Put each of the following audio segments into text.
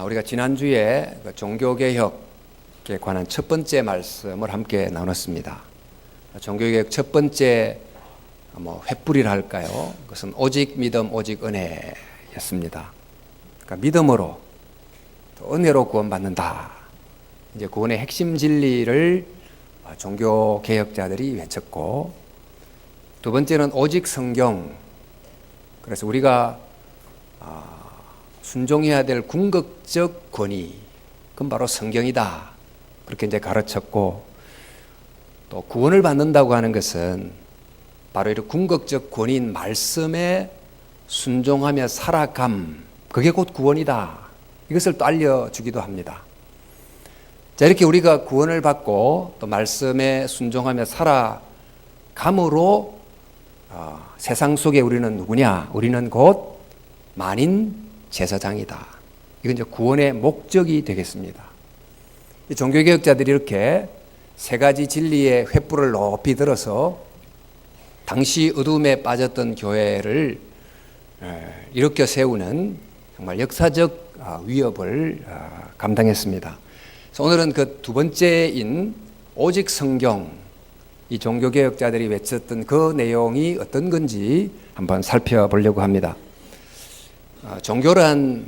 우리가 지난주에 종교개혁에 관한 첫 번째 말씀을 함께 나눴습니다. 종교개혁 첫 번째 횃불이라 할까요? 그것은 오직 믿음, 오직 은혜였습니다. 그러니까 믿음으로 또 은혜로 구원받는다. 이제 구원의 핵심 진리를 종교개혁자들이 외쳤고, 두 번째는 오직 성경. 그래서 우리가 순종해야 될 궁극적 권위, 그건 바로 성경이다. 그렇게 이제 가르쳤고, 또 구원을 받는다고 하는 것은 바로 이런 궁극적 권위인 말씀에 순종하며 살아감, 그게 곧 구원이다. 이것을 또 알려주기도 합니다. 자, 이렇게 우리가 구원을 받고 또 말씀에 순종하며 살아감으로 세상 속에 우리는 누구냐? 우리는 곧 만인 제사장이다. 이건 이제 구원의 목적이 되겠습니다. 종교개혁자들이 이렇게 세 가지 진리의 횃불을 높이 들어서 당시 어둠에 빠졌던 교회를 일으켜 세우는 정말 역사적 위협을 감당했습니다. 그래서 오늘은 그 두 번째인 오직 성경, 이 종교개혁자들이 외쳤던 그 내용이 어떤 건지 한번 살펴보려고 합니다. 종교란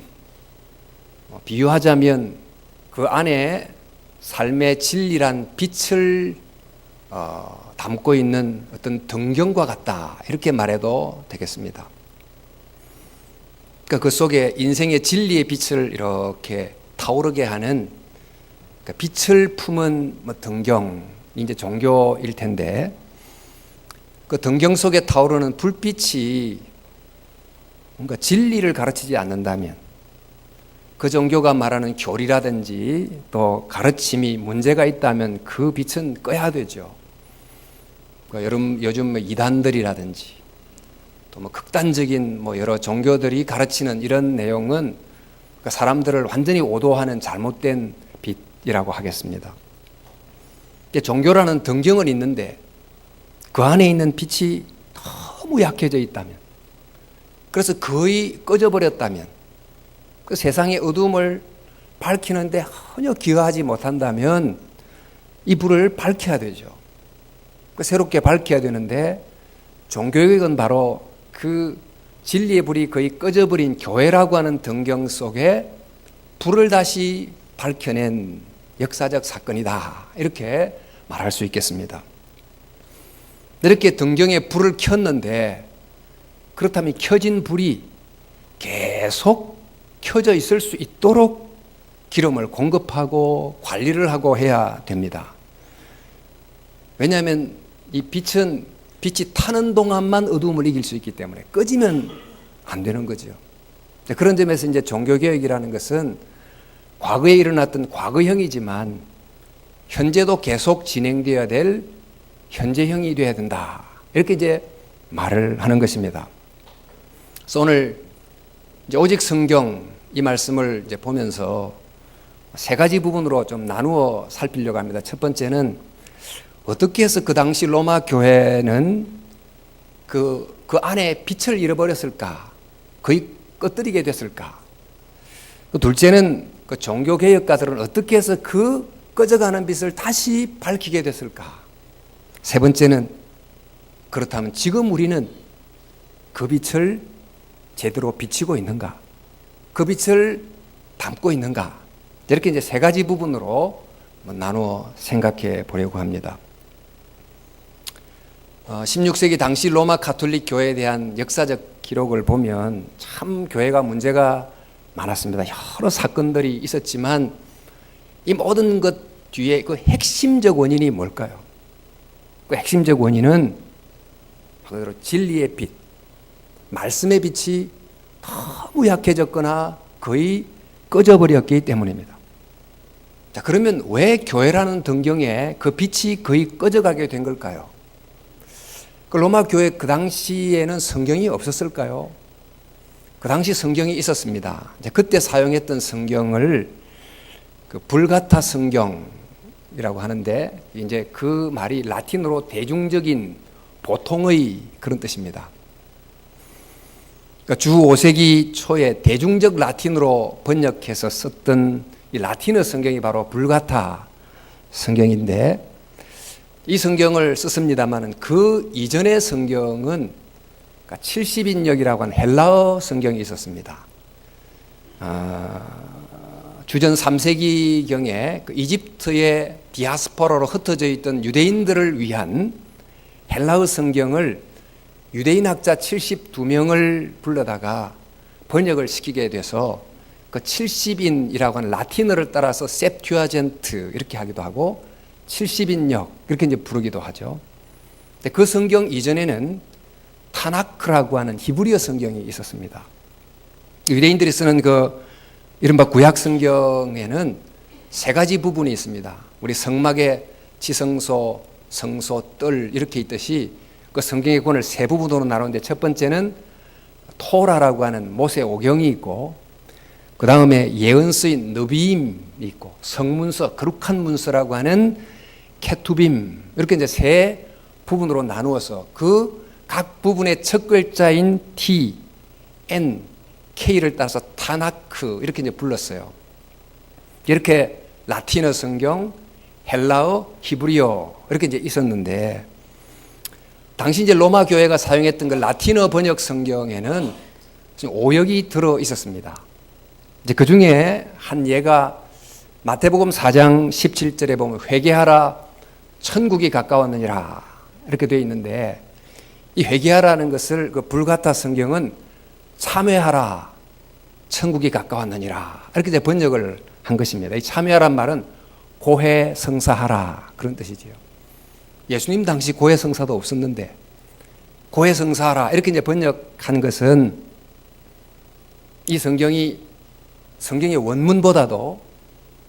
비유하자면 그 안에 삶의 진리란 빛을 담고 있는 어떤 등경과 같다, 이렇게 말해도 되겠습니다. 그러니까 그 속에 인생의 진리의 빛을 이렇게 타오르게 하는, 그러니까 빛을 품은 등경이 이제 종교일 텐데, 그 등경 속에 타오르는 불빛이 뭔가 진리를 가르치지 않는다면, 그 종교가 말하는 교리라든지 또 가르침이 문제가 있다면 그 빛은 꺼야 되죠. 그러니까 요즘 이단들이라든지 또 극단적인 여러 종교들이 가르치는 이런 내용은 사람들을 완전히 오도하는 잘못된 빛이라고 하겠습니다. 종교라는 등경은 있는데 그 안에 있는 빛이 너무 약해져 있다면, 그래서 거의 꺼져버렸다면, 그 세상의 어둠을 밝히는데 전혀 기여하지 못한다면 이 불을 밝혀야 되죠. 새롭게 밝혀야 되는데, 종교개혁은 바로 그 진리의 불이 거의 꺼져버린 교회라고 하는 등경 속에 불을 다시 밝혀낸 역사적 사건이다, 이렇게 말할 수 있겠습니다. 이렇게 등경에 불을 켰는데, 그렇다면 켜진 불이 계속 켜져 있을 수 있도록 기름을 공급하고 관리를 하고 해야 됩니다. 왜냐하면 이 빛이 타는 동안만 어두움을 이길 수 있기 때문에 꺼지면 안 되는 거죠. 그런 점에서 이제 종교개혁이라는 것은 과거에 일어났던 과거형이지만 현재도 계속 진행되어야 될 현재형이 되어야 된다, 이렇게 이제 말을 하는 것입니다. 그래서 오늘 이제 오직 성경 이 말씀을 이제 보면서 세 가지 부분으로 좀 나누어 살피려고 합니다. 첫 번째는 어떻게 해서 그 당시 로마 교회는 그 안에 빛을 잃어버렸을까? 거의 꺼뜨리게 됐을까? 둘째는 그 종교개혁가들은 어떻게 해서 그 꺼져가는 빛을 다시 밝히게 됐을까? 세 번째는 그렇다면 지금 우리는 그 빛을 제대로 비치고 있는가? 그 빛을 담고 있는가? 이렇게 이제 세 가지 부분으로 나누어 생각해 보려고 합니다. 16세기 당시 로마 가톨릭 교회에 대한 역사적 기록을 보면 참 교회가 문제가 많았습니다. 여러 사건들이 있었지만 이 모든 것 뒤에 그 핵심적 원인이 뭘까요? 그 핵심적 원인은 바로 진리의 빛, 말씀의 빛이 너무 약해졌거나 거의 꺼져버렸기 때문입니다. 자, 그러면 왜 교회라는 등경에 그 빛이 거의 꺼져가게 된 걸까요? 그 로마 교회 그 당시에는 성경이 없었을까요? 그 당시 성경이 있었습니다. 이제 그때 사용했던 성경을 그 불가타 성경이라고 하는데, 이제 그 말이 라틴어로 대중적인 보통의 그런 뜻입니다. 그러니까 주 5세기 초에 대중적 라틴어로 번역해서 썼던 이 라틴어 성경이 바로 불가타 성경인데, 이 성경을 썼습니다마는 그 이전의 성경은 70인역이라고 하는 헬라어 성경이 있었습니다. 주전 3세기경에 그 이집트의 디아스포라로 흩어져 있던 유대인들을 위한 헬라어 성경을 유대인 학자 72명을 불러다가 번역을 시키게 돼서 그 70인이라고 하는 라틴어를 따라서 셉튜아젠트 이렇게 하기도 하고 70인역 이렇게 이제 부르기도 하죠. 근데 그 성경 이전에는 타나크라고 하는 히브리어 성경이 있었습니다. 유대인들이 쓰는 그 이른바 구약 성경에는 세 가지 부분이 있습니다. 우리 성막의 지성소, 성소, 뜰 이렇게 있듯이 그 성경의 권을 세 부분으로 나누는데, 첫 번째는 토라라고 하는 모세 오경이 있고, 그 다음에 예언서인 느비임이 있고, 성문서, 거룩한 문서라고 하는 케투빔, 이렇게 이제 세 부분으로 나누어서 그 각 부분의 첫 글자인 T, N, K를 따라서 타나크 이렇게 이제 불렀어요. 이렇게 라틴어 성경, 헬라어, 히브리어 이렇게 이제 있었는데, 당시 이제 로마 교회가 사용했던 그 라틴어 번역 성경에는 지금 오역이 들어 있었습니다. 이제 그 중에 한 예가 마태복음 4장 17절에 보면 회개하라 천국이 가까웠느니라 이렇게 되어 있는데, 이 회개하라는 것을 그 불가타 성경은 참회하라 천국이 가까웠느니라 이렇게 이제 번역을 한 것입니다. 이 참회하란 말은 고해 성사하라 그런 뜻이지요. 예수님 당시 고해 성사도 없었는데 고해 성사하라 이렇게 이제 번역한 것은 이 성경이 성경의 원문보다도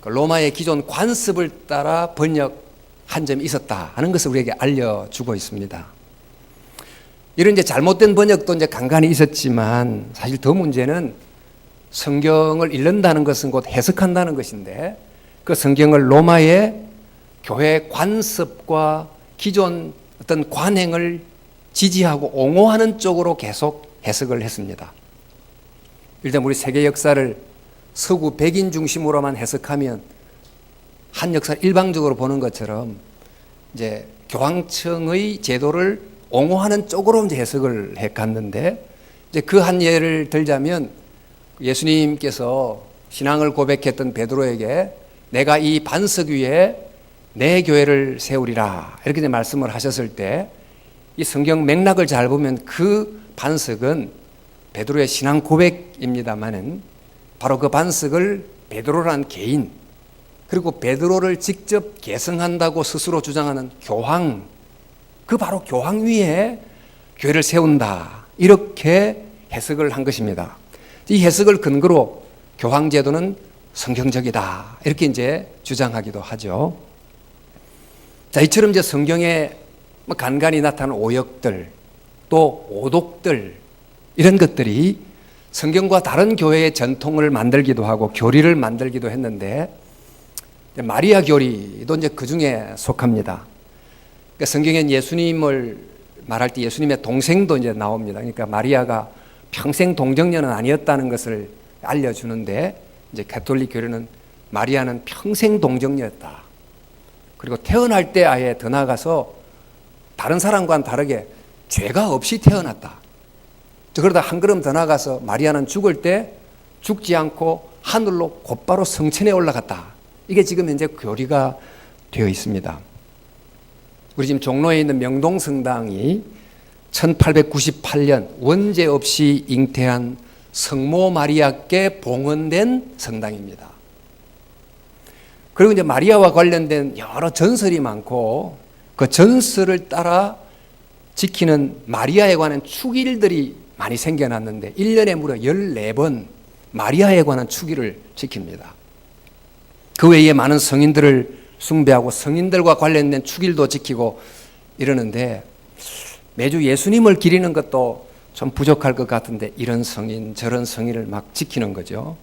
로마의 기존 관습을 따라 번역한 점이 있었다 하는 것을 우리에게 알려주고 있습니다. 이런 이제 잘못된 번역도 이제 간간히 있었지만, 사실 더 문제는 성경을 읽는다는 것은 곧 해석한다는 것인데, 그 성경을 로마의 교회 관습과 기존 어떤 관행을 지지하고 옹호하는 쪽으로 계속 해석을 했습니다. 일단 우리 세계 역사를 서구 백인 중심으로만 해석하면 한 역사를 일방적으로 보는 것처럼 이제 교황청의 제도를 옹호하는 쪽으로 이제 해석을 해 갔는데, 이제 그 한 예를 들자면 예수님께서 신앙을 고백했던 베드로에게 내가 이 반석 위에 내 교회를 세우리라 이렇게 이제 말씀을 하셨을 때, 이 성경 맥락을 잘 보면 그 반석은 베드로의 신앙 고백입니다만은 바로 그 반석을 베드로라는 개인, 그리고 베드로를 직접 계승한다고 스스로 주장하는 교황, 그 바로 교황 위에 교회를 세운다 이렇게 해석을 한 것입니다. 이 해석을 근거로 교황 제도는 성경적이다 이렇게 이제 주장하기도 하죠. 자, 이처럼 이제 성경에 간간히 나타나는 오역들, 또 오독들, 이런 것들이 성경과 다른 교회의 전통을 만들기도 하고 교리를 만들기도 했는데, 마리아 교리도 이제 그 중에 속합니다. 그러니까 성경엔 예수님을 말할 때 예수님의 동생도 이제 나옵니다. 그러니까 마리아가 평생 동정녀는 아니었다는 것을 알려주는데, 이제 가톨릭 교리는 마리아는 평생 동정녀였다. 그리고 태어날 때 아예 더 나아가서 다른 사람과는 다르게 죄가 없이 태어났다. 그러다 한 걸음 더 나아가서 마리아는 죽을 때 죽지 않고 하늘로 곧바로 성천에 올라갔다. 이게 지금 현재 교리가 되어 있습니다. 우리 지금 종로에 있는 명동성당이 1898년 원죄 없이 잉태한 성모 마리아께 봉헌된 성당입니다. 그리고 이제 마리아와 관련된 여러 전설이 많고, 그 전설을 따라 지키는 마리아에 관한 축일들이 많이 생겨났는데 1년에 무려 14번 마리아에 관한 축일을 지킵니다. 그 외에 많은 성인들을 숭배하고 성인들과 관련된 축일도 지키고 이러는데, 매주 예수님을 기리는 것도 좀 부족할 것 같은데 이런 성인 저런 성인을 막 지키는 거죠.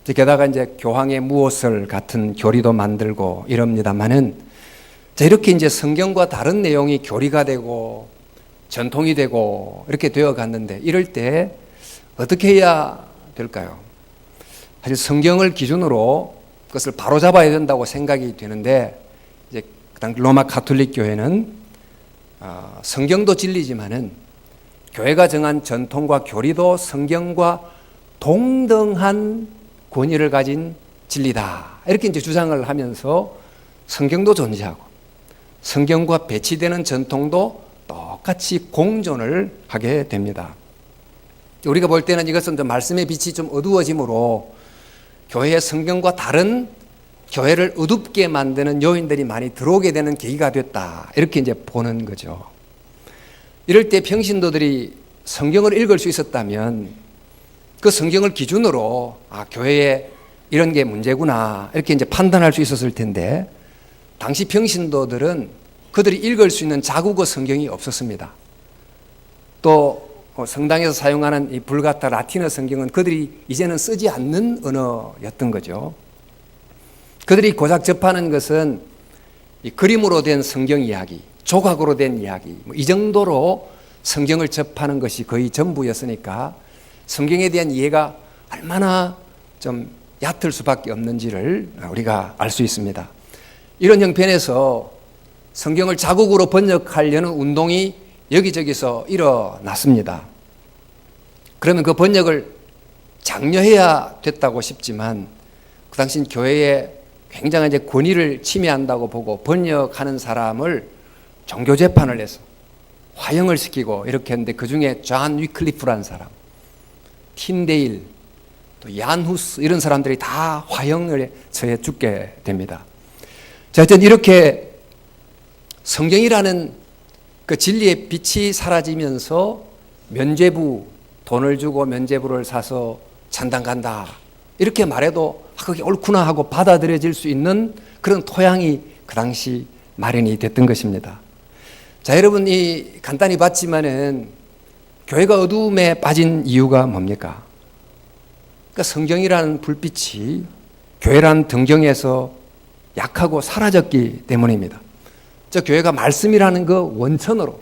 게다가 이제 교황의 무엇을 같은 교리도 만들고 이럽니다만은, 이렇게 이제 성경과 다른 내용이 교리가 되고 전통이 되고 이렇게 되어 갔는데, 이럴 때 어떻게 해야 될까요? 사실 성경을 기준으로 그것을 바로잡아야 된다고 생각이 되는데, 이제 로마 가톨릭 교회는 성경도 진리지만은 교회가 정한 전통과 교리도 성경과 동등한 권위를 가진 진리다, 이렇게 이제 주장을 하면서 성경도 존재하고 성경과 배치되는 전통도 똑같이 공존을 하게 됩니다. 우리가 볼 때는 이것은 좀 말씀의 빛이 좀 어두워짐으로 교회의 성경과 다른 교회를 어둡게 만드는 요인들이 많이 들어오게 되는 계기가 됐다, 이렇게 이제 보는 거죠. 이럴 때 평신도들이 성경을 읽을 수 있었다면 그 성경을 기준으로 교회에 이런 게 문제구나, 이렇게 이제 판단할 수 있었을 텐데, 당시 평신도들은 그들이 읽을 수 있는 자국어 성경이 없었습니다. 또 성당에서 사용하는 이 불가타 라틴어 성경은 그들이 이제는 쓰지 않는 언어였던 거죠. 그들이 고작 접하는 것은 이 그림으로 된 성경 이야기, 조각으로 된 이야기, 이 정도로 성경을 접하는 것이 거의 전부였으니까 성경에 대한 이해가 얼마나 좀 얕을 수밖에 없는지를 우리가 알 수 있습니다. 이런 형편에서 성경을 자국으로 번역하려는 운동이 여기저기서 일어났습니다. 그러면 그 번역을 장려해야 됐다고 싶지만 그 당시 교회에 굉장한 이제 권위를 침해한다고 보고 번역하는 사람을 종교 재판을 해서 화형을 시키고 이렇게 했는데, 그 중에 존 위클리프라는 사람, 틴데일, 또 얀후스, 이런 사람들이 다 화형을 처해 죽게 됩니다. 자, 어쨌든 이렇게 성경이라는 그 진리의 빛이 사라지면서 면죄부, 돈을 주고 면죄부를 사서 찬당 간다, 이렇게 말해도 그게 옳구나 하고 받아들여질 수 있는 그런 토양이 그 당시 마련이 됐던 것입니다. 자, 여러분, 이 간단히 봤지만은 교회가 어두움에 빠진 이유가 뭡니까? 그러니까 성경이라는 불빛이 교회라는 등경에서 약하고 사라졌기 때문입니다. 저 교회가 말씀이라는 그 원천으로,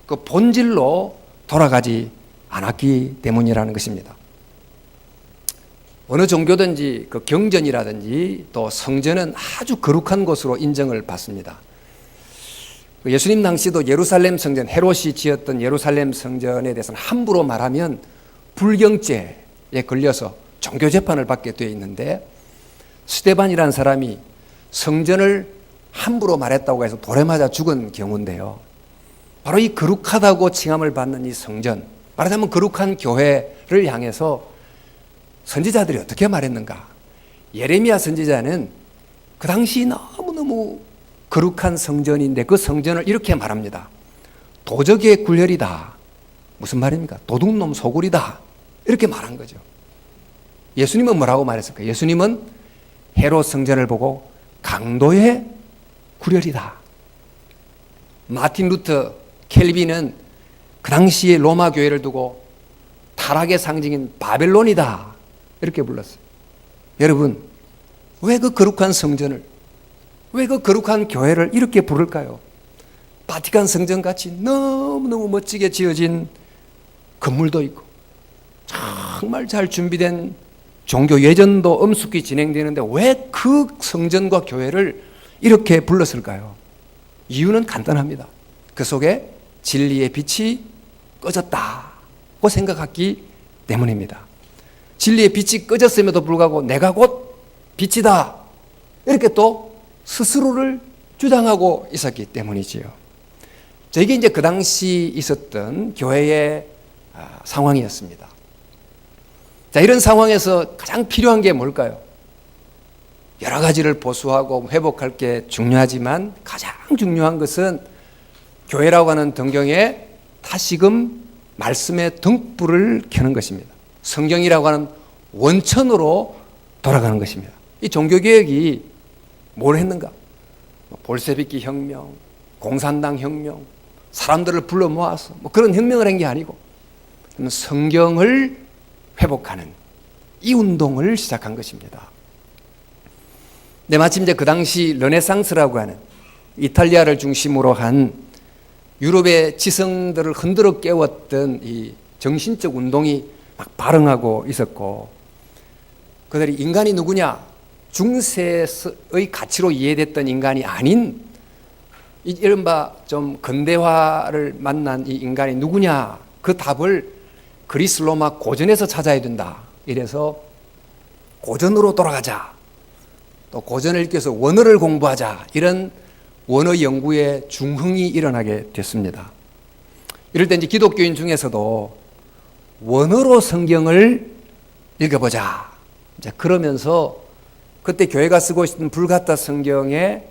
그 본질로 돌아가지 않았기 때문이라는 것입니다. 어느 종교든지 그 경전이라든지 또 성전은 아주 거룩한 곳으로 인정을 받습니다. 예수님 당시도 예루살렘 성전, 헤롯이 지었던 예루살렘 성전에 대해서는 함부로 말하면 불경죄에 걸려서 종교 재판을 받게 되어 있는데, 스데반이라는 사람이 성전을 함부로 말했다고 해서 돌에 맞아 죽은 경우인데요. 바로 이 거룩하다고 칭함을 받는 이 성전, 말하자면 거룩한 교회를 향해서 선지자들이 어떻게 말했는가? 예레미야 선지자는 그 당시 너무너무 거룩한 성전인데 그 성전을 이렇게 말합니다. 도적의 굴혈이다. 무슨 말입니까? 도둑놈 소굴이다. 이렇게 말한 거죠. 예수님은 뭐라고 말했을까요? 예수님은 헤롯 성전을 보고 강도의 굴혈이다. 마틴 루터 켈빈은 그 당시에 로마 교회를 두고 타락의 상징인 바벨론이다, 이렇게 불렀어요. 여러분, 왜 그 거룩한 성전을, 왜 그 거룩한 교회를 이렇게 부를까요? 바티칸 성전같이 너무너무 멋지게 지어진 건물도 있고 정말 잘 준비된 종교 예전도 엄숙히 진행되는데 왜 그 성전과 교회를 이렇게 불렀을까요? 이유는 간단합니다. 그 속에 진리의 빛이 꺼졌다고 생각했기 때문입니다. 진리의 빛이 꺼졌음에도 불구하고 내가 곧 빛이다, 이렇게 또 스스로를 주장하고 있었기 때문이지요. 자, 이게 이제 그 당시 있었던 교회의 상황이었습니다. 자, 이런 상황에서 가장 필요한 게 뭘까요? 여러 가지를 보수하고 회복할 게 중요하지만 가장 중요한 것은 교회라고 하는 등경에 다시금 말씀의 등불을 켜는 것입니다. 성경이라고 하는 원천으로 돌아가는 것입니다. 이 종교개혁이 뭘 했는가? 볼세비키 혁명, 공산당 혁명, 사람들을 불러 모아서 그런 혁명을 한 게 아니고 성경을 회복하는 이 운동을 시작한 것입니다. 네, 마침 이제 그 당시 르네상스라고 하는 이탈리아를 중심으로 한 유럽의 지성들을 흔들어 깨웠던 이 정신적 운동이 막 발흥하고 있었고, 그들이 인간이 누구냐? 중세의 가치로 이해됐던 인간이 아닌 이른바 좀 근대화를 만난 이 인간이 누구냐? 그 답을 그리스 로마 고전에서 찾아야 된다. 이래서 고전으로 돌아가자. 또 고전을 읽기 위해서 원어를 공부하자. 이런 원어 연구의 중흥이 일어나게 됐습니다. 이럴 때 이제 기독교인 중에서도 원어로 성경을 읽어보자. 이제 그러면서 그때 교회가 쓰고 있던 불가타 성경에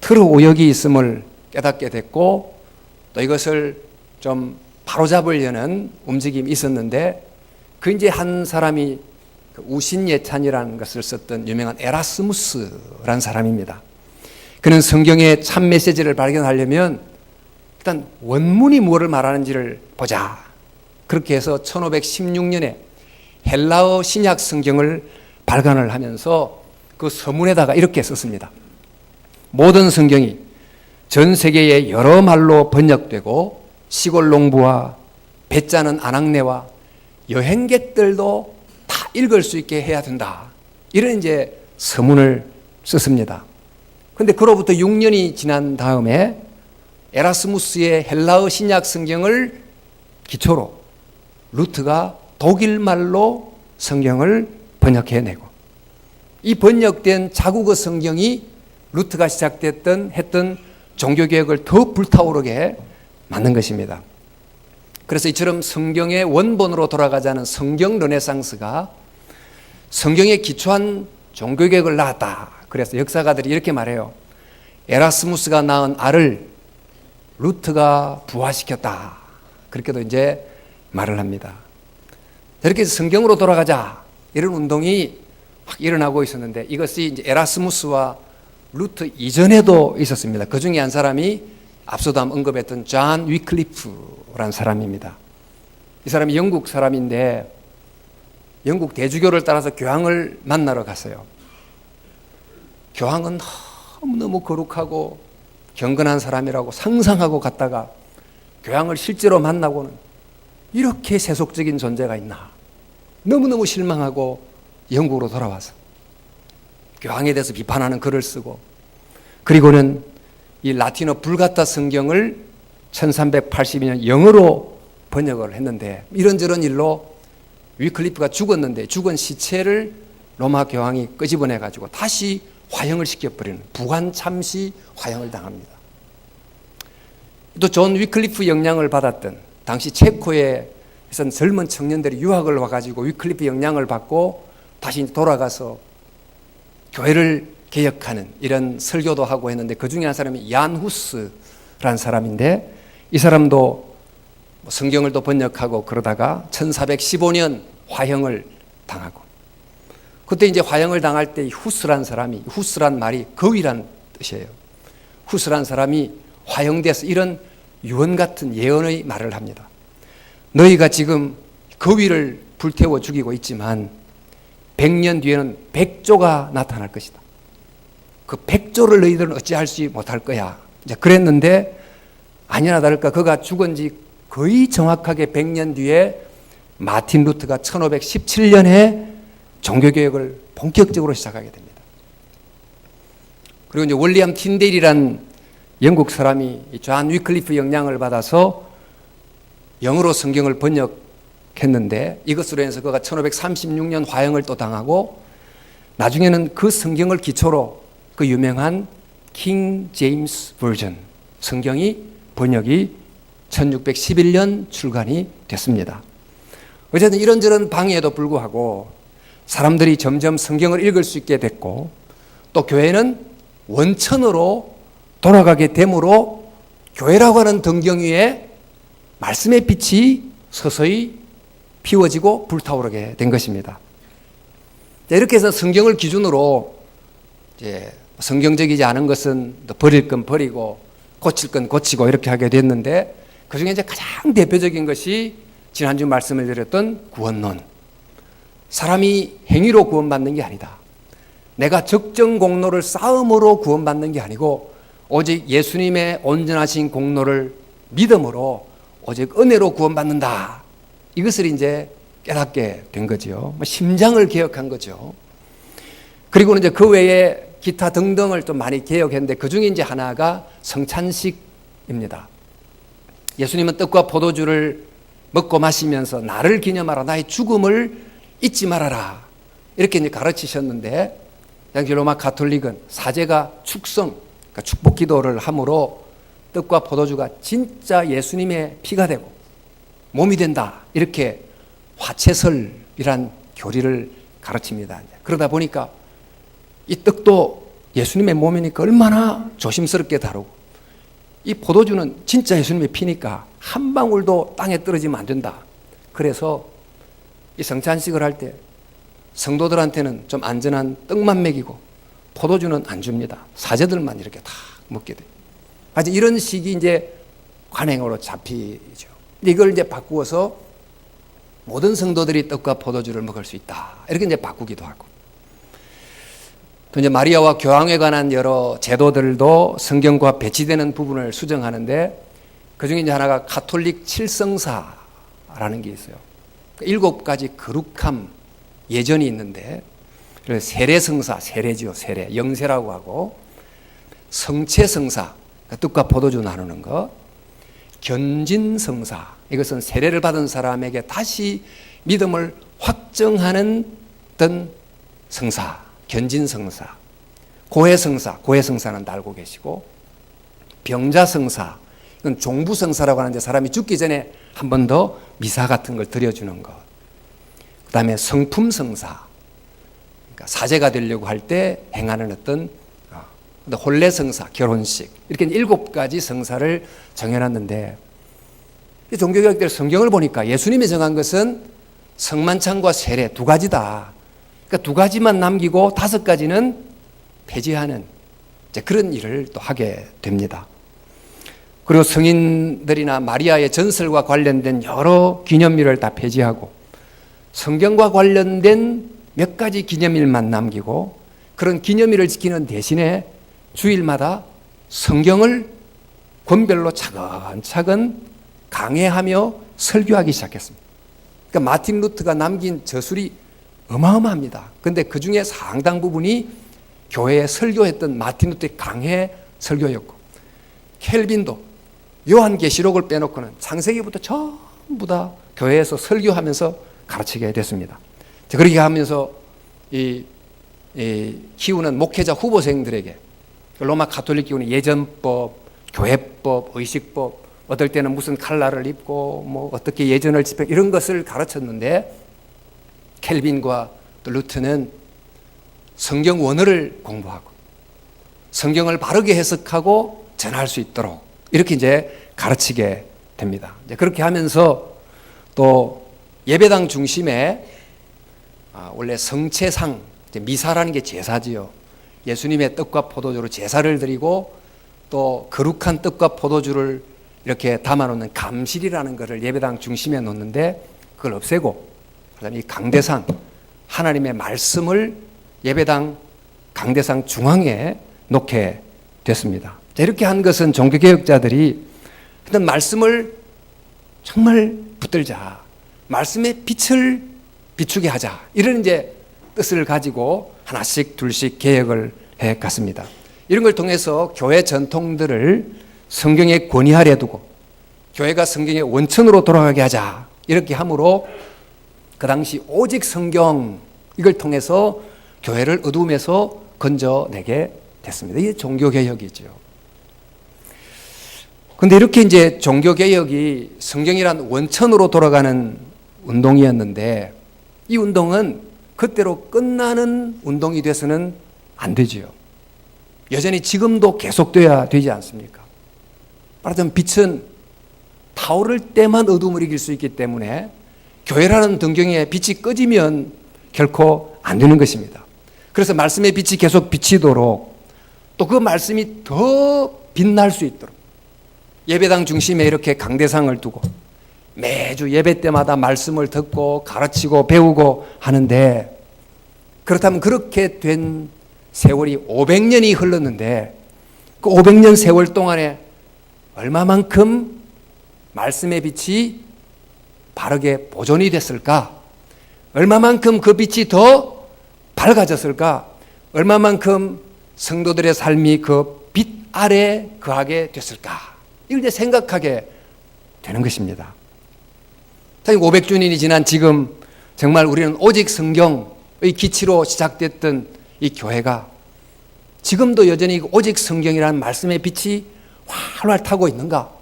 틀의 오역이 있음을 깨닫게 됐고, 또 이것을 좀 바로잡으려는 움직임이 있었는데, 그 이제 한 사람이 우신예찬이라는 것을 썼던 유명한 에라스무스라는 사람입니다. 그는 성경의 참 메시지를 발견하려면 일단 원문이 무엇을 말하는지를 보자. 그렇게 해서 1516년에 헬라어 신약 성경을 발간을 하면서 그 서문에다가 이렇게 썼습니다. 모든 성경이 전 세계의 여러 말로 번역되고 시골 농부와 배짜는 아낙네와 여행객들도 다 읽을 수 있게 해야 된다. 이런 이제 서문을 썼습니다. 그런데 그로부터 6년이 지난 다음에 에라스무스의 헬라어 신약 성경을 기초로 루트가 독일말로 성경을 번역해내고, 이 번역된 자국어 성경이 루트가 했던 종교개혁을 더 불타오르게 만든 것입니다. 그래서 이처럼 성경의 원본으로 돌아가자는 성경 르네상스가 성경에 기초한 종교개혁을 낳았다. 그래서 역사가들이 이렇게 말해요. 에라스무스가 낳은 알을 루트가 부화시켰다. 그렇게도 이제 말을 합니다. 이렇게 해서 성경으로 돌아가자. 이런 운동이 막 일어나고 있었는데, 이것이 이제 에라스무스와 루트 이전에도 있었습니다. 그 중에 한 사람이 앞서도 한번 언급했던 존 위클리프라는 사람입니다. 이 사람이 영국 사람인데 영국 대주교를 따라서 교황을 만나러 갔어요. 교황은 너무너무 거룩하고 경건한 사람이라고 상상하고 갔다가 교황을 실제로 만나고는 이렇게 세속적인 존재가 있나, 너무너무 실망하고 영국으로 돌아와서 교황에 대해서 비판하는 글을 쓰고, 그리고는 이 라틴어 불가타 성경을 1382년 영어로 번역을 했는데, 이런저런 일로 위클리프가 죽었는데 죽은 시체를 로마 교황이 끄집어내 가지고 다시 화형을 시켜버리는 부관 참시 화형을 당합니다. 또 존 위클리프 영향을 받았던 당시 체코에선 젊은 청년들이 유학을 와가지고 위클리프 영향을 받고 다시 돌아가서 교회를 개혁하는 이런 설교도 하고 했는데, 그 중에 한 사람이 얀 후스라는 사람인데, 이 사람도 성경을 또 번역하고 그러다가 1415년 화형을 당하고, 그때 이제 화형을 당할 때 후스란 사람이, 후스란 말이 거위란 뜻이에요. 후스란 사람이 화형돼서 이런 유언 같은 예언의 말을 합니다. 너희가 지금 거위를 불태워 죽이고 있지만 100년 뒤에는 백조가 나타날 것이다. 그 백조를 너희들은 어찌할지 못할 거야. 이제 그랬는데 아니나 다를까 그가 죽은 지 거의 정확하게 100년 뒤에 마틴 루트가 1517년에 종교개혁을 본격적으로 시작하게 됩니다. 그리고 이제 월리엄 틴데일이란 영국 사람이 존 위클리프 영향을 받아서 영어로 성경을 번역했는데, 이것으로 인해서 그가 1536년 화형을 또 당하고, 나중에는 그 성경을 기초로 그 유명한 킹 제임스 버전 성경이 번역이 1611년 출간이 됐습니다. 어쨌든 이런저런 방해에도 불구하고 사람들이 점점 성경을 읽을 수 있게 됐고, 또 교회는 원천으로 돌아가게 되므로 교회라고 하는 등경 위에 말씀의 빛이 서서히 피워지고 불타오르게 된 것입니다. 이렇게 해서 성경을 기준으로 이제 성경적이지 않은 것은 버릴 건 버리고 고칠 건 고치고 이렇게 하게 됐는데, 그 중에 이제 가장 대표적인 것이 지난주 말씀을 드렸던 구원론. 사람이 행위로 구원받는 게 아니다. 내가 적정 공로를 쌓음으로 구원받는 게 아니고 오직 예수님의 온전하신 공로를 믿음으로 오직 은혜로 구원받는다. 이것을 이제 깨닫게 된 거죠. 심장을 개혁한 거죠. 그리고는 이제 그 외에 기타 등등을 좀 많이 개혁했는데 그 중에 이제 하나가 성찬식입니다. 예수님은 떡과 포도주를 먹고 마시면서 나를 기념하라, 나의 죽음을 잊지 말아라, 이렇게 이제 가르치셨는데, 당시 로마 가톨릭은 사제가 축성, 그러니까 축복 기도를 함으로 떡과 포도주가 진짜 예수님의 피가 되고 몸이 된다, 이렇게 화채설이란 교리를 가르칩니다. 그러다 보니까 이 떡도 예수님의 몸이니까 얼마나 조심스럽게 다루고, 이 포도주는 진짜 예수님의 피니까 한 방울도 땅에 떨어지면 안 된다. 그래서 이 성찬식을 할 때 성도들한테는 좀 안전한 떡만 먹이고 포도주는 안 줍니다. 사제들만 이렇게 다 먹게 돼요. 아주 이런 식이 이제 관행으로 잡히죠. 이걸 이제 바꾸어서 모든 성도들이 떡과 포도주를 먹을 수 있다, 이렇게 이제 바꾸기도 하고, 또 이제 마리아와 교황에 관한 여러 제도들도 성경과 배치되는 부분을 수정하는데, 그 중에 이제 하나가 가톨릭 칠성사라는 게 있어요. 7가지 거룩함 예전이 있는데, 세례성사, 세례지요, 세례, 영세라고 하고, 성체성사, 떡과 포도주 나누는 것, 견진성사, 이것은 세례를 받은 사람에게 다시 믿음을 확정하는 어떤 성사, 견진성사, 고해성사, 고해성사는 다 알고 계시고, 병자성사, 이건 종부성사라고 하는데 사람이 죽기 전에 한 번 더 미사 같은 걸 드려주는 것. 그 다음에 성품성사, 그러니까 사제가 되려고 할 때 행하는 어떤 혼례성사, 결혼식, 이렇게 7가지 성사를 정해놨는데, 이 종교개혁들 성경을 보니까 예수님이 정한 것은 성만찬과 세례 2가지다. 그러니까 2가지만 남기고 5가지는 폐지하는 그런 일을 또 하게 됩니다. 그리고 성인들이나 마리아의 전설과 관련된 여러 기념일을 다 폐지하고 성경과 관련된 몇 가지 기념일만 남기고, 그런 기념일을 지키는 대신에 주일마다 성경을 권별로 차근차근 강해하며 설교하기 시작했습니다. 그러니까 마틴 루터가 남긴 저술이 어마어마합니다. 그런데 그 중에 상당 부분이 교회에 설교했던 마틴 루터의 강해 설교였고, 켈빈도 요한계시록을 빼놓고는 창세기부터 전부 다 교회에서 설교하면서 가르치게 됐습니다. 그렇게 하면서 키우는 목회자 후보생들에게 로마 가톨릭 기운의 예전법, 교회법, 의식법, 어떨 때는 무슨 칼라를 입고 뭐 어떻게 예전을 집행, 이런 것을 가르쳤는데, 켈빈과 또 루트는 성경 원어를 공부하고 성경을 바르게 해석하고 전할 수 있도록 이렇게 이제 가르치게 됩니다. 이제 그렇게 하면서 또 예배당 중심에 원래 성체상, 미사라는 게 제사지요. 예수님의 떡과 포도주로 제사를 드리고 또 거룩한 떡과 포도주를 이렇게 담아놓는 감실이라는 것을 예배당 중심에 놓는데, 그걸 없애고 그다음에 이 강대상, 하나님의 말씀을 예배당 강대상 중앙에 놓게 됐습니다. 이렇게 한 것은 종교개혁자들이 어떤 말씀을 정말 붙들자, 말씀의 빛을 비추게 하자, 이런 이제 뜻을 가지고 하나씩 둘씩 개혁을 해 갔습니다. 이런 걸 통해서 교회 전통들을 성경에 권위하려 두고 교회가 성경의 원천으로 돌아가게 하자, 이렇게 함으로 그 당시 오직 성경, 이걸 통해서 교회를 어둠에서 건져내게 됐습니다. 이게 종교개혁이죠. 그런데 이렇게 이제 종교개혁이 성경이란 원천으로 돌아가는 운동이었는데, 이 운동은 그때로 끝나는 운동이 돼서는 안 되지요. 여전히 지금도 계속돼야 되지 않습니까? 말하자면 빛은 타오를 때만 어둠을 이길 수 있기 때문에 교회라는 등경에 빛이 꺼지면 결코 안 되는 것입니다. 그래서 말씀의 빛이 계속 비치도록, 또 그 말씀이 더 빛날 수 있도록 예배당 중심에 이렇게 강대상을 두고 매주 예배 때마다 말씀을 듣고 가르치고 배우고 하는데, 그렇다면 그렇게 된 세월이 500년이 흘렀는데, 그 500년 세월 동안에 얼마만큼 말씀의 빛이 바르게 보존이 됐을까? 얼마만큼 그 빛이 더 밝아졌을까? 얼마만큼 성도들의 삶이 그 빛 아래 거하게 됐을까? 이걸 이제 생각하게 되는 것입니다. 500주년이 지난 지금 정말 우리는 오직 성경의 기치로 시작됐던 이 교회가 지금도 여전히 오직 성경이라는 말씀의 빛이 활활 타고 있는가?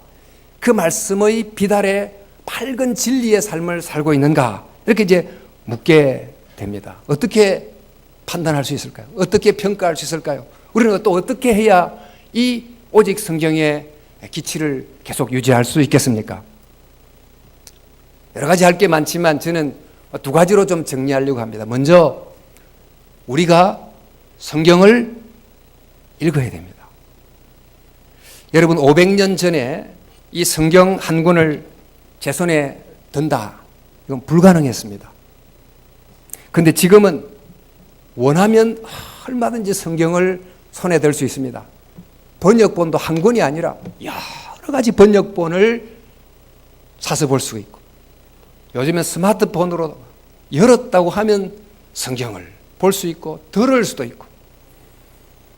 그 말씀의 빛 아래 밝은 진리의 삶을 살고 있는가? 이렇게 이제 묻게 됩니다. 어떻게 판단할 수 있을까요? 어떻게 평가할 수 있을까요? 우리는 또 어떻게 해야 이 오직 성경의 기치를 계속 유지할 수 있겠습니까? 여러 가지 할 게 많지만 저는 두 가지로 좀 정리하려고 합니다. 먼저 우리가 성경을 읽어야 됩니다. 여러분 500년 전에 이 성경 한 권을 제 손에 든다. 이건 불가능했습니다. 그런데 지금은 원하면 얼마든지 성경을 손에 들 수 있습니다. 번역본도 한 권이 아니라 여러 가지 번역본을 사서 볼 수 있고, 요즘엔 스마트폰으로 열었다고 하면 성경을 볼 수 있고 들을 수도 있고,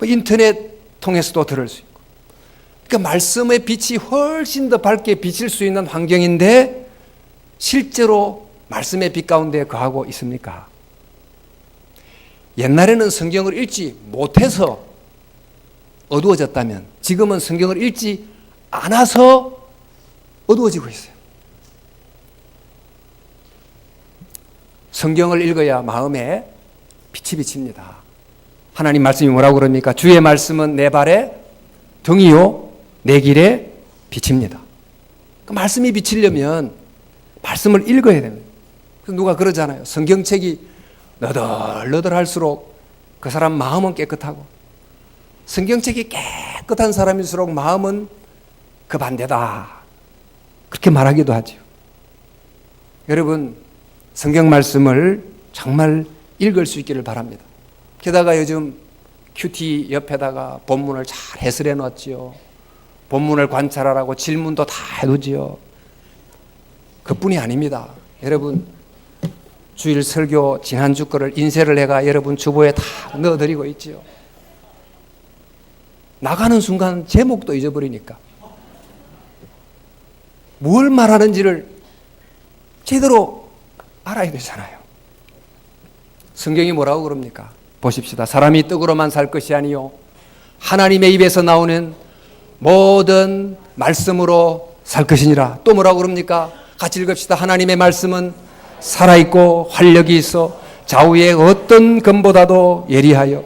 인터넷 통해서도 들을 수 있고, 그러니까 말씀의 빛이 훨씬 더 밝게 비칠 수 있는 환경인데 실제로 말씀의 빛 가운데 거하고 있습니까? 옛날에는 성경을 읽지 못해서 어두워졌다면 지금은 성경을 읽지 않아서 어두워지고 있어요. 성경을 읽어야 마음에 빛이 비칩니다. 하나님 말씀이 뭐라고 그럽니까? 주의 말씀은 내 발에 등이요 내 길에 빛입니다. 그 말씀이 비치려면 말씀을 읽어야 됩니다. 누가 그러잖아요. 성경책이 너덜너덜할수록 그 사람 마음은 깨끗하고, 성경책이 깨끗한 사람일수록 마음은 그 반대다. 그렇게 말하기도 하죠. 여러분, 성경 말씀을 정말 읽을 수 있기를 바랍니다. 게다가 요즘 큐티 옆에다가 본문을 잘 해설해 놨지요. 본문을 관찰하라고 질문도 다 해두지요. 그뿐이 아닙니다. 여러분, 주일 설교 지난주 거를 인쇄를 해가 여러분 주보에 다 넣어드리고 있지요. 나가는 순간 제목도 잊어버리니까 뭘 말하는지를 제대로 알아야 되잖아요. 성경이 뭐라고 그럽니까? 보십시다. 사람이 떡으로만 살 것이 아니요 하나님의 입에서 나오는 모든 말씀으로 살 것이니라. 또 뭐라고 그럽니까? 같이 읽읍시다. 하나님의 말씀은 살아있고 활력이 있어 좌우의 어떤 검보다도 예리하여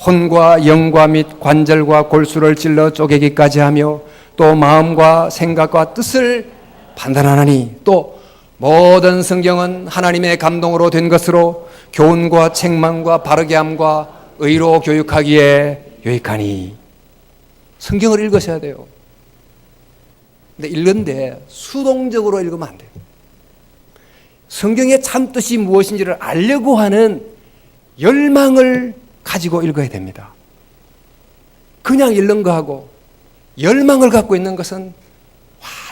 혼과 영과 및 관절과 골수를 찔러 쪼개기까지 하며 또 마음과 생각과 뜻을 판단하나니, 또 모든 성경은 하나님의 감동으로 된 것으로 교훈과 책망과 바르게 함과 의로 교육하기에 유익하니. 성경을 읽으셔야 돼요. 근데 읽는데 수동적으로 읽으면 안 돼요. 성경의 참 뜻이 무엇인지를 알려고 하는 열망을 가지고 읽어야 됩니다. 그냥 읽는 거하고 열망을 갖고 있는 것은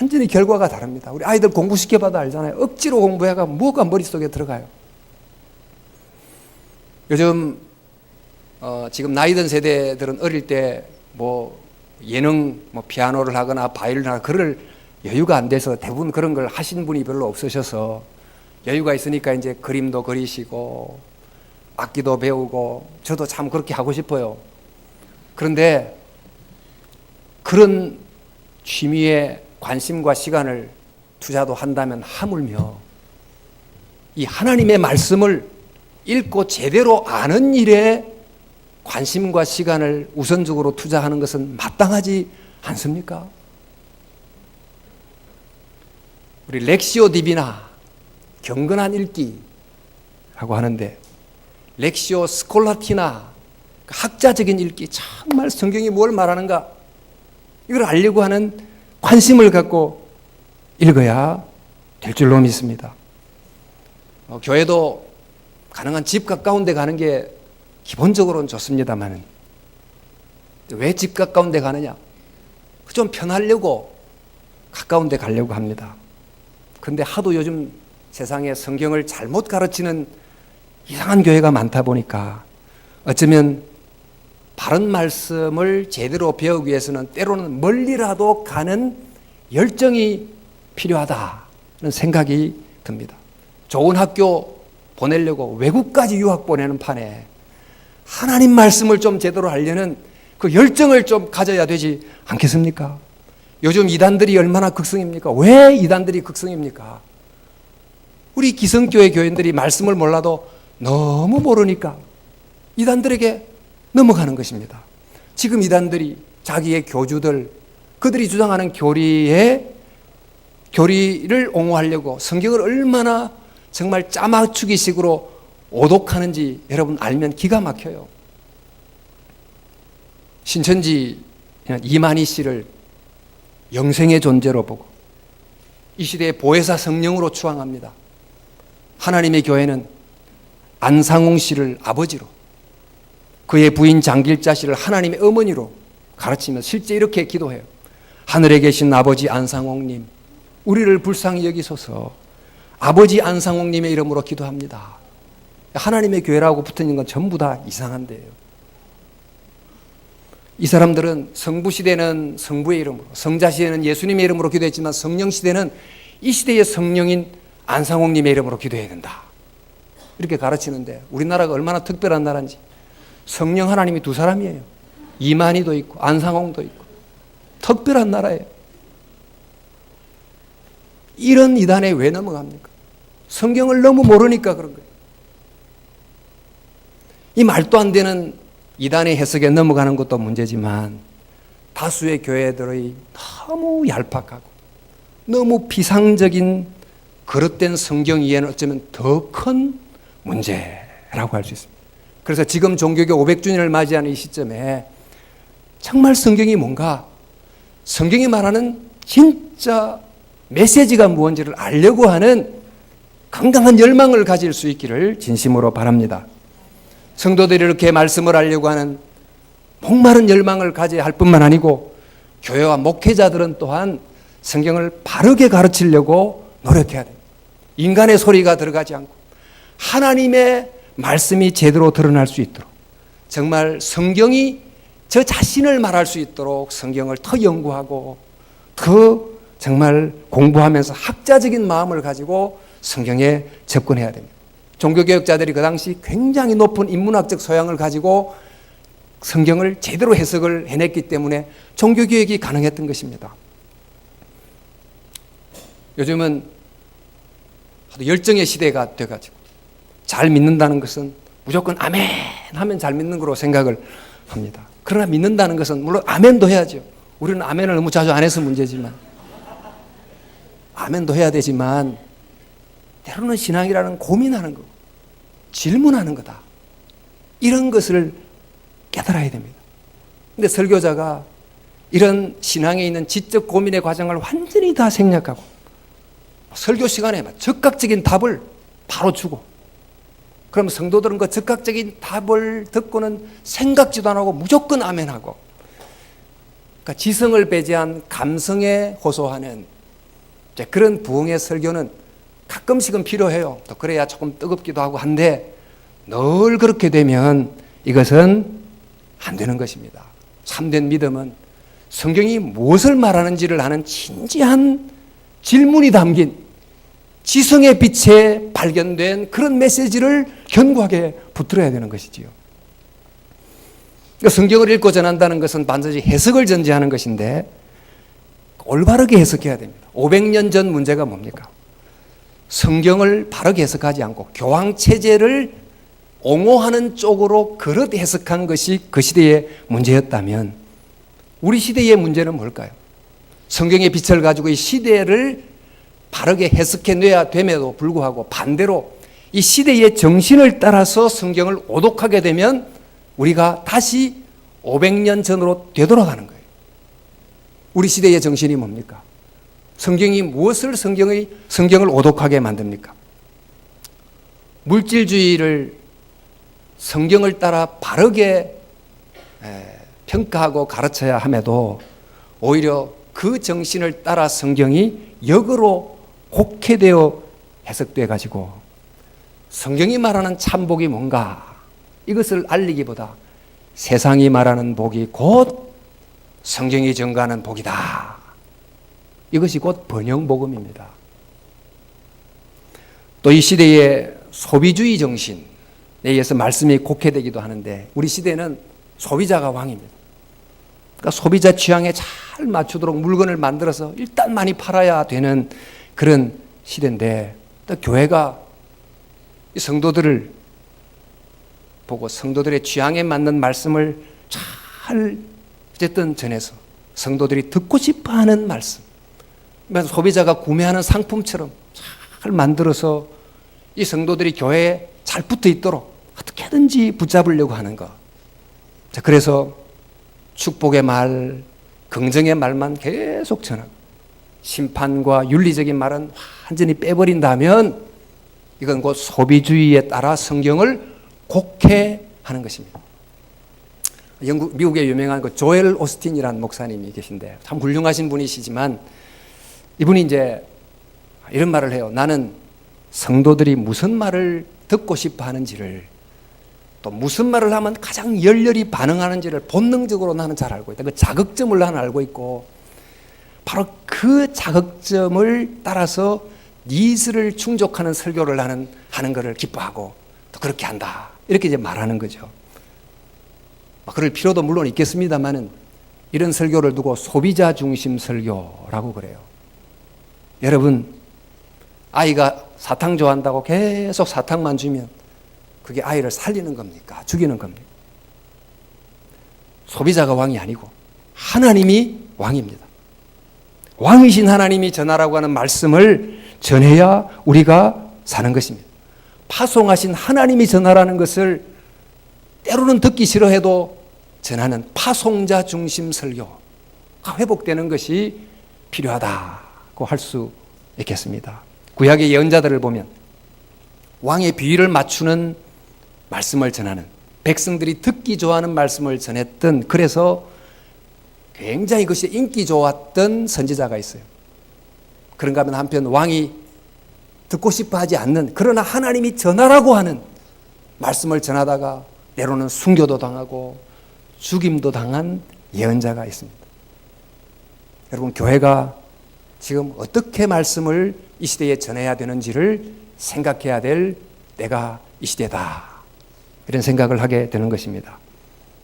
완전히 결과가 다릅니다. 우리 아이들 공부시켜봐도 알잖아요. 억지로 공부해가 뭐가 머릿속에 들어가요. 요즘 지금 나이 든 세대들은 어릴 때 예능 피아노를 하거나 바이올린을 하거나 그럴 여유가 안 돼서 대부분 그런 걸 하신 분이 별로 없으셔서 여유가 있으니까 이제 그림도 그리시고 악기도 배우고, 저도 참 그렇게 하고 싶어요. 그런데 그런 취미에 관심과 시간을 투자도 한다면 하물며 이 하나님의 말씀을 읽고 제대로 아는 일에 관심과 시간을 우선적으로 투자하는 것은 마땅하지 않습니까? 우리 렉시오 디비나, 경건한 읽기라고 하는데, 렉시오 스콜라티나, 학자적인 읽기, 정말 성경이 뭘 말하는가 이걸 알려고 하는 관심을 갖고 읽어야 될 줄로 믿습니다. 교회도 가능한 집 가까운 데 가는 게 기본적으로는 좋습니다만, 왜 집 가까운 데 가느냐? 좀 편하려고 가까운 데 가려고 합니다. 그런데 하도 요즘 세상에 성경을 잘못 가르치는 이상한 교회가 많다 보니까 어쩌면 바른 말씀을 제대로 배우기 위해서는 때로는 멀리라도 가는 열정이 필요하다는 생각이 듭니다. 좋은 학교 보내려고 외국까지 유학 보내는 판에 하나님 말씀을 좀 제대로 하려는 그 열정을 좀 가져야 되지 않겠습니까? 요즘 이단들이 얼마나 극성입니까? 왜 이단들이 극성입니까? 우리 기성교회 교인들이 말씀을 몰라도 너무 모르니까 이단들에게 넘어가는 것입니다. 지금 이단들이 자기의 교주들, 그들이 주장하는 교리를 옹호하려고 성경을 얼마나 정말 짜맞추기식으로 오독하는지 여러분 알면 기가 막혀요. 신천지 이만희 씨를 영생의 존재로 보고 이 시대의 보혜사 성령으로 추앙합니다. 하나님의 교회는 안상홍 씨를 아버지로, 그의 부인 장길자 씨를 하나님의 어머니로 가르치며 실제 이렇게 기도해요. 하늘에 계신 아버지 안상홍님, 우리를 불쌍히 여기소서. 아버지 안상홍님의 이름으로 기도합니다. 하나님의 교회라고 붙어있는 건 전부 다 이상한데요. 이 사람들은 성부 시대는 성부의 이름으로, 성자 시대는 예수님의 이름으로 기도했지만 성령 시대는 이 시대의 성령인 안상홍님의 이름으로 기도해야 된다. 이렇게 가르치는데 우리나라가 얼마나 특별한 나라인지. 성령 하나님이 두 사람이에요. 이만희도 있고 안상홍도 있고 특별한 나라예요. 이런 이단에 왜 넘어갑니까? 성경을 너무 모르니까 그런 거예요. 이 말도 안 되는 이단의 해석에 넘어가는 것도 문제지만 다수의 교회들의 너무 얄팍하고 너무 비상적인 그릇된 성경 이해는 어쩌면 더 큰 문제라고 할 수 있습니다. 그래서 지금 종교개 500주년을 맞이하는 이 시점에 정말 성경이 뭔가, 성경이 말하는 진짜 메시지가 무엇인지를 알려고 하는 강강한 열망을 가질 수 있기를 진심으로 바랍니다. 성도들이 이렇게 말씀을 알려고 하는 목마른 열망을 가져야 할 뿐만 아니고 교회와 목회자들은 또한 성경을 바르게 가르치려고 노력해야 됩니다. 인간의 소리가 들어가지 않고 하나님의 말씀이 제대로 드러날 수 있도록, 정말 성경이 저 자신을 말할 수 있도록 성경을 더 연구하고 더 정말 공부하면서 학자적인 마음을 가지고 성경에 접근해야 됩니다. 종교개혁자들이 그 당시 굉장히 높은 인문학적 소양을 가지고 성경을 제대로 해석을 해냈기 때문에 종교개혁이 가능했던 것입니다. 요즘은 열정의 시대가 돼가지고 잘 믿는다는 것은 무조건 아멘 하면 잘 믿는 거로 생각을 합니다. 그러나 믿는다는 것은 물론 아멘도 해야죠. 우리는 아멘을 너무 자주 안 해서 문제지만 아멘도 해야 되지만 때로는 신앙이라는 고민하는 거, 질문하는 거다. 이런 것을 깨달아야 됩니다. 그런데 설교자가 이런 신앙에 있는 지적 고민의 과정을 완전히 다 생략하고 설교 시간에 즉각적인 답을 바로 주고, 그럼 성도들은 그 즉각적인 답을 듣고는 생각지도 안 하고 무조건 아멘하고, 그러니까 지성을 배제한 감성에 호소하는 그런 부흥의 설교는 가끔씩은 필요해요. 또 그래야 조금 뜨겁기도 하고 한데 늘 그렇게 되면 이것은 안 되는 것입니다. 참된 믿음은 성경이 무엇을 말하는지를 아는 진지한 질문이 담긴 지성의 빛에 발견된 그런 메시지를 견고하게 붙들어야 되는 것이지요. 성경을 읽고 전한다는 것은 반드시 해석을 전제하는 것인데 올바르게 해석해야 됩니다. 500년 전 문제가 뭡니까? 성경을 바르게 해석하지 않고 교황체제를 옹호하는 쪽으로 그릇 해석한 것이 그 시대의 문제였다면 우리 시대의 문제는 뭘까요? 성경의 빛을 가지고 이 시대를 바르게 해석해내야 됨에도 불구하고 반대로 이 시대의 정신을 따라서 성경을 오독하게 되면 우리가 다시 500년 전으로 되돌아가는 거예요. 우리 시대의 정신이 뭡니까? 성경이 무엇을 성경을 오독하게 만듭니까? 물질주의를 성경을 따라 바르게 평가하고 가르쳐야 함에도 오히려 그 정신을 따라 성경이 역으로 곡해되어 해석돼 가지고 성경이 말하는 참복이 뭔가 이것을 알리기보다 세상이 말하는 복이 곧 성경이 증거하는 복이다. 이것이 곧 번영복음입니다. 또 이 시대의 소비주의 정신에 의해서 말씀이 곡해되기도 하는데 우리 시대는 소비자가 왕입니다. 그러니까 소비자 취향에 잘 맞추도록 물건을 만들어서 일단 많이 팔아야 되는 그런 시대인데 또 교회가 이 성도들을 보고 성도들의 취향에 맞는 말씀을 잘 어쨌든 전해서 성도들이 듣고 싶어하는 말씀, 소비자가 구매하는 상품처럼 잘 만들어서 이 성도들이 교회에 잘 붙어 있도록 어떻게든지 붙잡으려고 하는 것. 자, 그래서 축복의 말, 긍정의 말만 계속 전하고 심판과 윤리적인 말은 완전히 빼버린다면 이건 곧 소비주의에 따라 성경을 곡해하는 것입니다. 미국의 유명한 그 조엘 오스틴이라는 목사님이 계신데 참 훌륭하신 분이시지만 이분이 이제 이런 말을 해요. 나는 성도들이 무슨 말을 듣고 싶어 하는지를 또 무슨 말을 하면 가장 열렬히 반응하는지를 본능적으로 나는 잘 알고 있다. 그 자극점을 나는 알고 있고 바로 그 자극점을 따라서 니즈를 충족하는 설교를 나는 하는 것을 기뻐하고 또 그렇게 한다. 이렇게 이제 말하는 거죠. 그럴 필요도 물론 있겠습니다만은 이런 설교를 두고 소비자 중심 설교라고 그래요. 여러분, 아이가 사탕 좋아한다고 계속 사탕만 주면 그게 아이를 살리는 겁니까? 죽이는 겁니까? 소비자가 왕이 아니고 하나님이 왕입니다. 왕이신 하나님이 전하라고 하는 말씀을 전해야 우리가 사는 것입니다. 파송하신 하나님이 전하라는 것을 때로는 듣기 싫어해도 전하는 파송자 중심 설교가 회복되는 것이 필요하다고 할 수 있겠습니다. 구약의 예언자들을 보면 왕의 비위를 맞추는 말씀을 전하는 백성들이 듣기 좋아하는 말씀을 전했던 그래서 굉장히 그것이 인기 좋았던 선지자가 있어요. 그런가 하면 한편 왕이 듣고 싶어 하지 않는 그러나 하나님이 전하라고 하는 말씀을 전하다가 때로는 순교도 당하고 죽임도 당한 예언자가 있습니다. 여러분, 교회가 지금 어떻게 말씀을 이 시대에 전해야 되는지를 생각해야 될 때가 이 시대다. 이런 생각을 하게 되는 것입니다.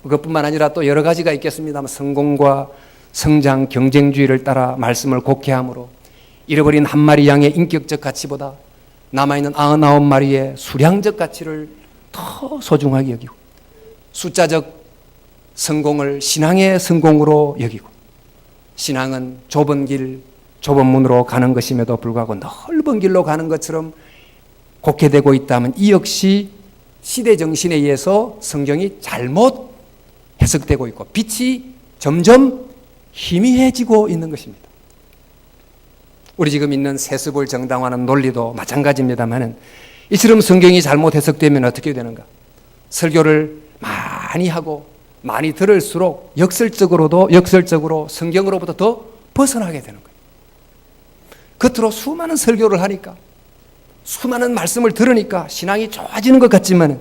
그것뿐만 아니라 또 여러 가지가 있겠습니다만 성공과 성장, 경쟁주의를 따라 말씀을 곡해함으로 잃어버린 한 마리 양의 인격적 가치보다 남아있는 99마리의 수량적 가치를 더 소중하게 여기고 숫자적 성공을 신앙의 성공으로 여기고 신앙은 좁은 길, 좁은 문으로 가는 것임에도 불구하고 넓은 길로 가는 것처럼 곡해되고 있다면 이 역시 시대 정신에 의해서 성경이 잘못 해석되고 있고 빛이 점점 희미해지고 있는 것입니다. 우리 지금 있는 세습을 정당화하는 논리도 마찬가지입니다만 이처럼 성경이 잘못 해석되면 어떻게 되는가? 설교를 많이 하고 많이 들을수록 역설적으로 성경으로부터 더 벗어나게 되는 거예요. 겉으로 수많은 설교를 하니까 수많은 말씀을 들으니까 신앙이 좋아지는 것 같지만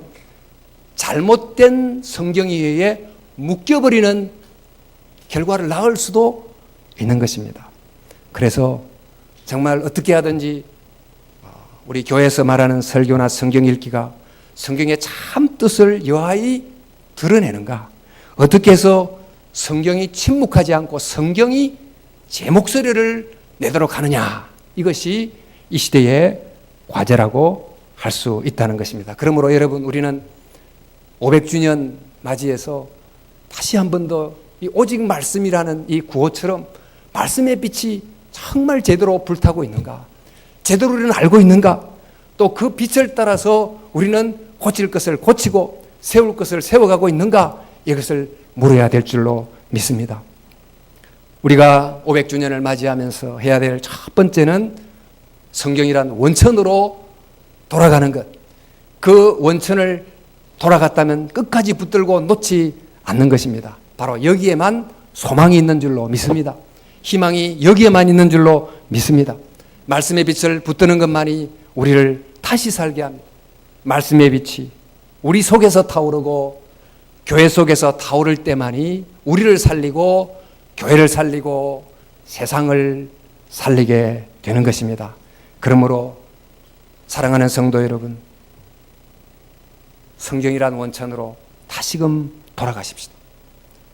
잘못된 성경에 의해 묶여버리는 결과를 낳을 수도 있는 것입니다. 그래서 정말 어떻게 하든지 우리 교회에서 말하는 설교나 성경 읽기가 성경의 참 뜻을 여하이 드러내는가? 어떻게 해서 성경이 침묵하지 않고 성경이 제 목소리를 내도록 하느냐? 이것이 이 시대의 과제라고 할 수 있다는 것입니다. 그러므로 여러분, 우리는 500주년 맞이해서 다시 한 번 더 이 오직 말씀이라는 이 구호처럼 말씀의 빛이 정말 제대로 불타고 있는가? 제대로 우리는 알고 있는가? 또 그 빛을 따라서 우리는 고칠 것을 고치고 세울 것을 세워가고 있는가? 이것을 물어야 될 줄로 믿습니다. 우리가 500주년을 맞이하면서 해야 될 첫 번째는 성경이란 원천으로 돌아가는 것. 그 원천을 돌아갔다면 끝까지 붙들고 놓지 않는 것입니다. 바로 여기에만 소망이 있는 줄로 믿습니다. 희망이 여기에만 있는 줄로 믿습니다. 말씀의 빛을 붙드는 것만이 우리를 다시 살게 합니다. 말씀의 빛이 우리 속에서 타오르고 교회 속에서 타오를 때만이 우리를 살리고 교회를 살리고 세상을 살리게 되는 것입니다. 그러므로 사랑하는 성도 여러분, 성경이란 원천으로 다시금 돌아가십시다.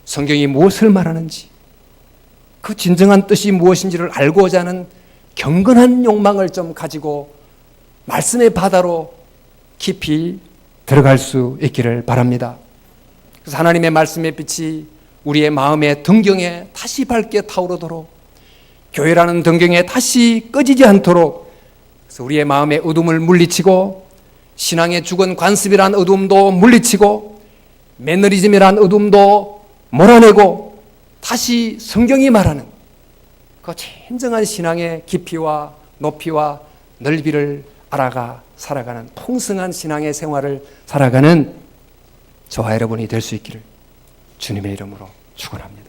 성경이 무엇을 말하는지, 그 진정한 뜻이 무엇인지를 알고자 하는 경건한 욕망을 좀 가지고 말씀의 바다로 깊이 들어갈 수 있기를 바랍니다. 그래서 하나님의 말씀의 빛이 우리의 마음의 등경에 다시 밝게 타오르도록, 교회라는 등경에 다시 꺼지지 않도록, 그래서 우리의 마음의 어둠을 물리치고 신앙의 죽은 관습이란 어둠도 물리치고 매너리즘이란 어둠도 몰아내고 다시 성경이 말하는 그 진정한 신앙의 깊이와 높이와 넓이를 알아가 살아가는 풍성한 신앙의 생활을 살아가는 저와 여러분이 될 수 있기를 주님의 이름으로 축원합니다.